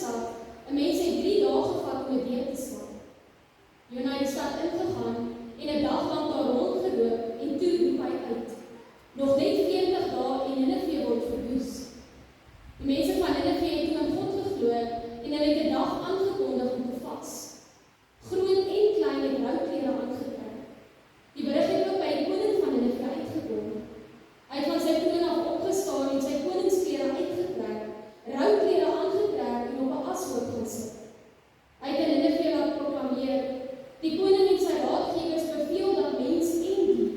stad. 'n Mens het 3 dae gevat om 'n deur te slaan. Jona het die stad ingegaan en 'n dag lank daar rondgeloop en toe roep hy uit. Nog net 40 dae en Ninive word verwoes. Die mense van Ninive het toe in God geglo en hulle het 'n dag aangekondig om te vas. Groot en klein het rouklere aangetrek. Die berig het ook by die koning van Ninive uitgekom. Hy het van sy troon af opgestaan en sy koningsklere uitgetrek, rouklere aangetrek en op 'n ashoop gaan sit. Hy het in Ninive laat proklameer: die koning en sy raadgewers beveel dat mens en dier,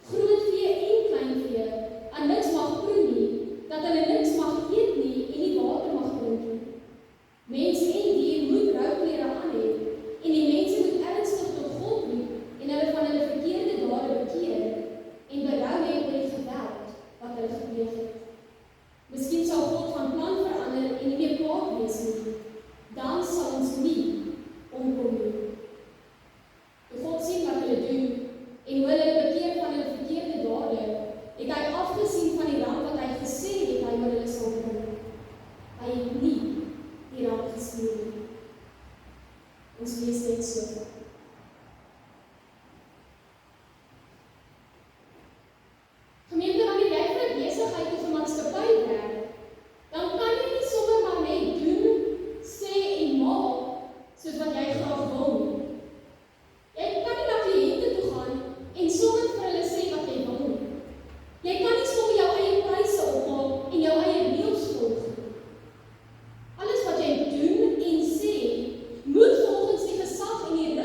groot vee en klein vee, aan niks mag proe nie, dat hulle niks mag eet nie en nie water mag drink nie. Mens en dier moet rouklere aan hê en die mense moet ernstig tot God roep en hulle van hulle verkeerde dade bekeer en berou hê oor die geweld wat hulle gepleeg het. Miskien sal God van plan verander en nie meer kwaad wees nie. Dan sal ons nie omkom nie. Toe God sien wat hulle doen en hoe hulle bekeer van hulle verkeerde dade, het hy afgesien van die ramp wat hy gesê het hy oor hulle sal bring. Hy het nie die ramp gestuur nie. Ons lees net so. Gemeente, wanneer jy vir 'n besigheid of 'n maatskappy werk, dan kan jy nie sommer maar net doen, sê en maak soos wat jy graag wil nie. Jy kan nie na kliënte toe gaan en sommer vir hulle sê wat jy wil nie. Jy kan nie sommer jou eie pryse opmaak en jou eie reëls volg nie. Alles wat jy doen en sê, moet volgens die gesag en die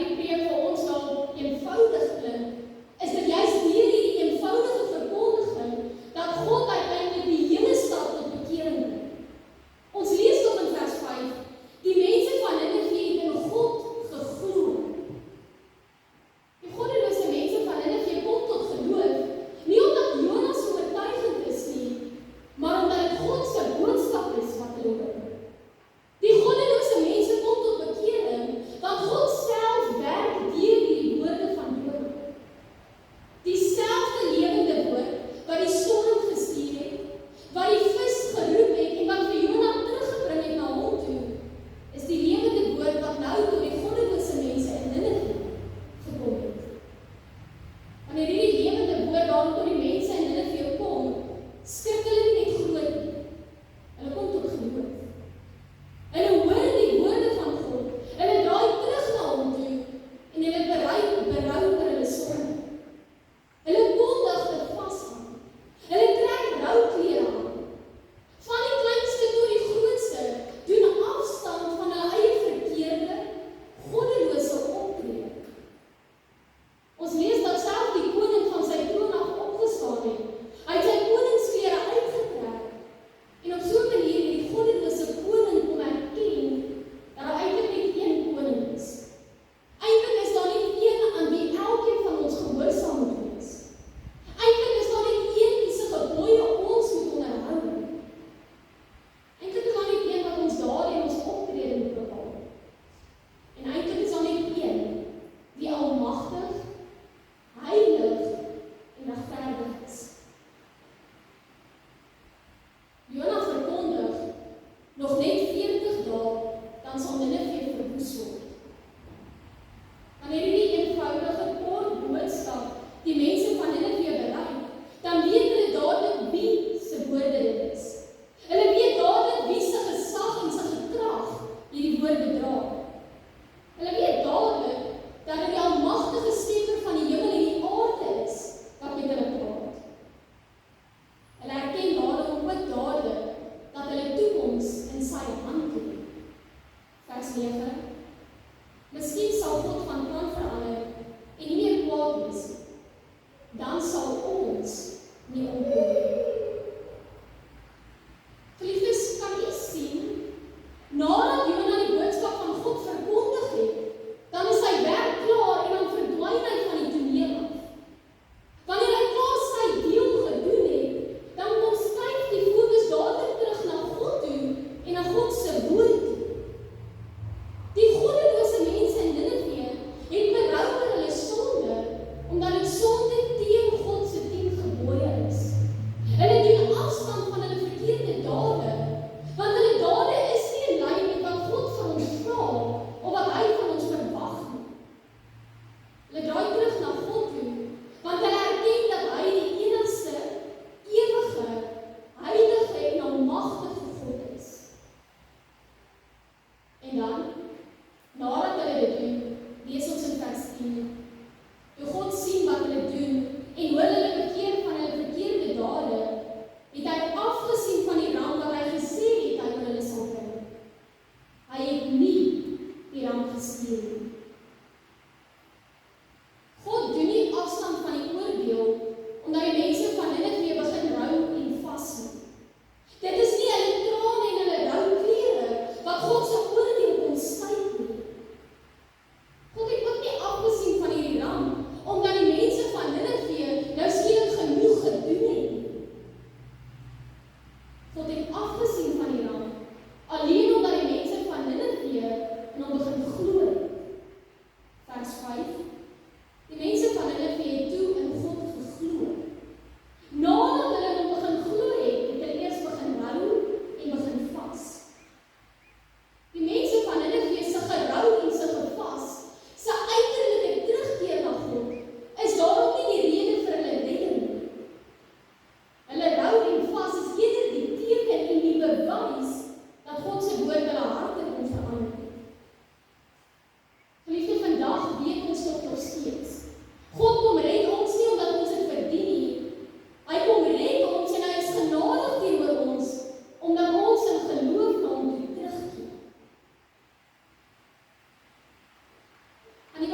die preek vir ons dalk eenvoudig klink, is dit juist deur hierdie eenvoudige verkondiging dat God uiteindelik die hele stad tot bekering bring. Ons lees tog in vers 5, die mense van Ninive het in God geglo. Die goddelose mense van Ninive kom tot geloof, nie omdat Jonas so oortuigend is nie, maar omdat dit God se boodskap is wat hulle hoor. Die goddelose mense kom tot bekering, want God self werk deur die woorde van Jonas. Dieselfde lewende woord wat die storm gestuur het, wat die vis geroep het en wat vir Jonas teruggebring het na hom toe, is die lewende woord wat nou tot die goddelose mense in Ninive gekom het. Wanneer hierdie lewende woord dan tot die mense in Ninive kom, skrik hulle nie net groot nie. Hulle kom tot geloof. Hulle hoor die woorde van God, hulle draai terug na hom toe en hulle berou oor hulle sonde. Hulle kondig dit vas aan. Hulle trek rouklere aan. Van die kleinste tot die grootste doen afstand van hulle eie verkeerde, goddelose optrede. Ons lees dat self die koning van sy troon af opgestaan het. Hy het sy koningsklere uitgetrek. En op so 'n manier het die goddelose koning kom erken dat daar eintlik net een koning is. Eintlik is daar net een aan wie elkeen van ons gehoorsaam moet wees. Eintlik is daar net een wie se gebooie ons moet onderhou. Eintlik is daar net een wat ons dade en ons optrede moet bepaal. En eintlik is daar net een wie almagtig, heilig en regverdig is. Jonas verkondig, nog net 40 dae, dan sal Ninive verwoes word. Wanneer hierdie eenvoudige kort boodskap die mense van Ninive bereik, dan weet hulle dadelik wie se woorde dit is. Hulle weet dadelik wie se gesag en se gekrag hierdie woorde dra. Hulle weet dadelik dat dit die almagtige skepper van die hemel en die aarde is wat met hulle praat. Hulle erken dadelik ook dadelik dat hulle toekoms in sy hand lê. Vers 9. Miskien sal God van plan verander en nie meer kwaad wees nie. Dan sal ons nie omkom nie. Geliefdes, kan jy sien, nadat Jonas die boodskap van God verkondig het, dan is sy werk klaar en dan verdwyn hy van die toneel af. Wanneer hy klaar sy deel gedoen het, dan kom skuif die fokus dadelik terug na God toe en na God se woord toe. Die goddelose mense in Ninive het berou oor hulle sonde, omdat dit sonde teen God se 10 gebooie is. Hulle doen afstand van hulle verkeerde dade, want hulle dade is nie in lyn met wat God van ons vra of wat hy van ons verwag nie. Hulle draai terug na God toe, want hulle erken dat hy die enigste, ewige, heilige en almagtige God is. En dan, nadat hulle dit doen, lees ons in vers 10. Toe God sien wat hulle doen en hoe hulle bekeer van hulle verkeerde dade, het hy afgesien van die ram wat hy gesê het hy oor hulle sal bring. Hy het nie die ram gestuur nie. God doen nie afstand van die oordeel omdat die mense van Ninive begin rou en vas nie. Dit is nie hulle trane en hulle rouklere wat God se oordeel kon skuif nie. God het ook nie afgesien van hierdie ram omdat die mense van Ninive nou skielik genoeg gedoen het nie. God het afgesien van die ram alleen omdat die mense van Ninive in hom begin glo. Vers 5. Die mense van Ninive het toe in God geglo. Nadat hulle in hom begin glo het hulle eers begin rou en begin vas. Die mense van Ninive se gerou en se gevas, se uiterlike terugkeer na God, is daarom nie die rede vir hulle redding nie. Hulle rou en vas is eerder die teken en die bewys dat God se woord hulle harte kon verander. Geliefde, vandag weet ons tot nog steeds. God kom red ons nie omdat ons dit verdien nie. Hy kom red ons en hy is genadig teenoor ons, omdat ons in geloof na hom toe terugkeer. Aan die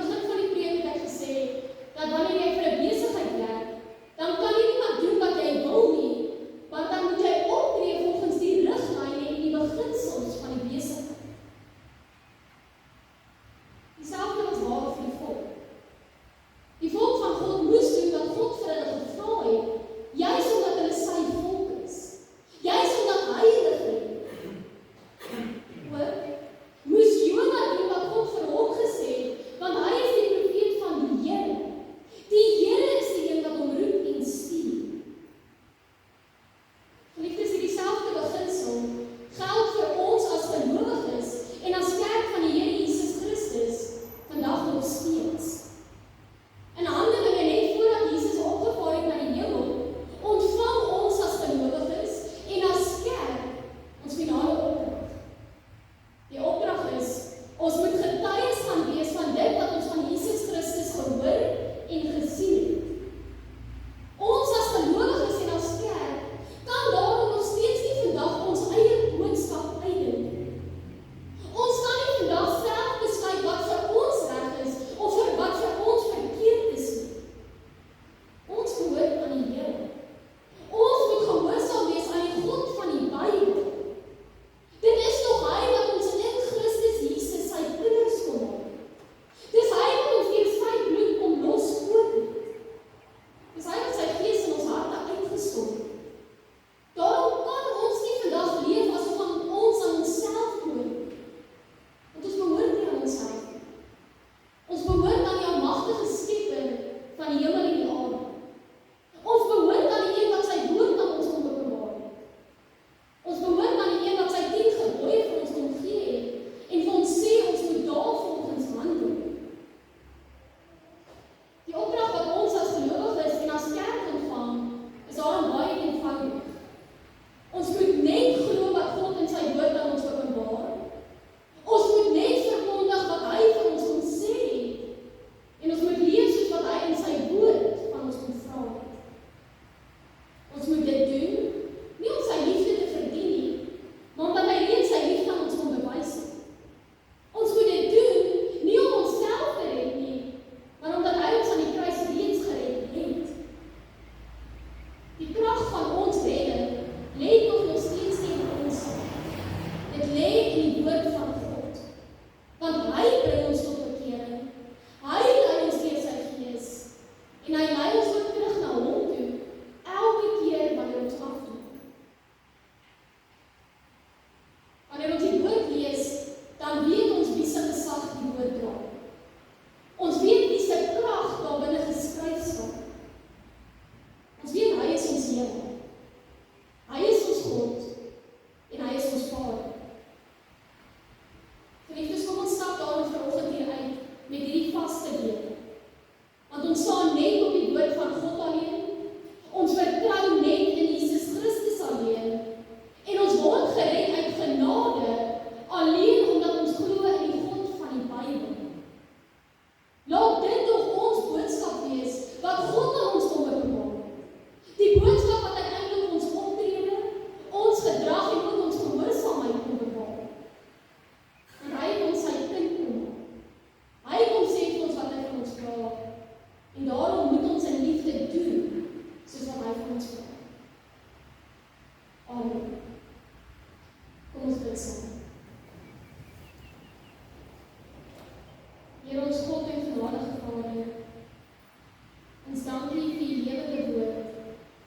genadige Vader, ons dankie vir die lewende woord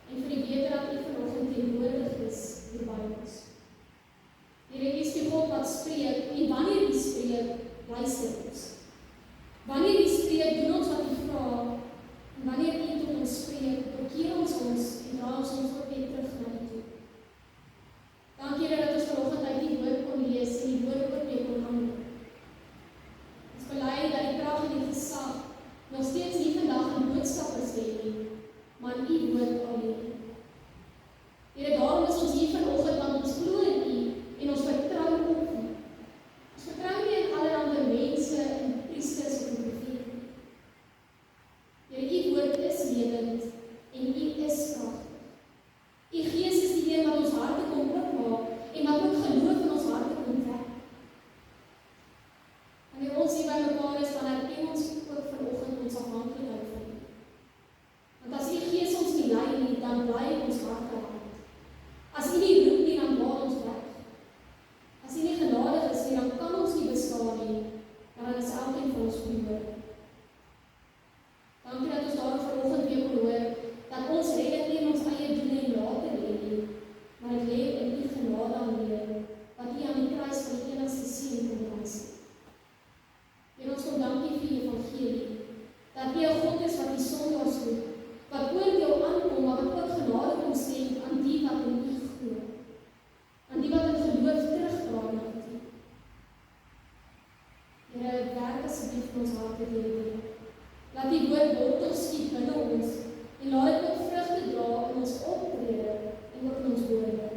en vir die wete dat U vanoggend teenwoordig is hier by ons. Here, U is die God wat spreek en wanneer U spreek, luister ons. Wanneer U spreek, doen ons wat U vra en wanneer U tot ons spreek, bekeer ons en dra ons ook weer terug na U toe. Dankie Here dat ons vanoggend uit die woord kon lees en die woord ook weer kon handel. Ons bely dat die krag en die gesag nog steeds nie vandag in boodskappers lê nie, maar in U woord alleen. Here, daarom is ons hier vanoggend, want ons glo in U en ons vertrou op U. Ons vertrou nie in allerlei mense en priesters of profete. Here, U woord is lewend en U is kragtig. U Gees is die een wat ons harte kom oopmaak en wat ook geloof in ons harte kom wek. Wanneer ons hier by mekaar is, dan herken ons ook vanoggend ons afhanklikheid van U. Want as U Gees ons nie lei nie, dan bly ons harte hard. As U nie roep nie, dan laat ons weg. As U nie genadig is nie, dan kan ons nie bestaan nie, maar dan is elkeen van ons verloor. Dankie dat ons daar vanoggend weer kon hoor, dat ons redding nie in ons eie doen en late lê nie, maar dit lê in U genade alleen, wat U aan die kruis van die enigste seun kom wys. En ons kom dankie vir U evangelie, dat U 'n God is wat die sondaars roep, wat oordeel aankom, maar wat ook genade kom sê aan die wat in U glo, aan die wat in geloof terugdraai na U. Here, werk asseblief in ons harte deur die woord. Laat die woord wortel skiet binne ons en laat dit ook vrugte dra in ons optrede en ook in ons woorde.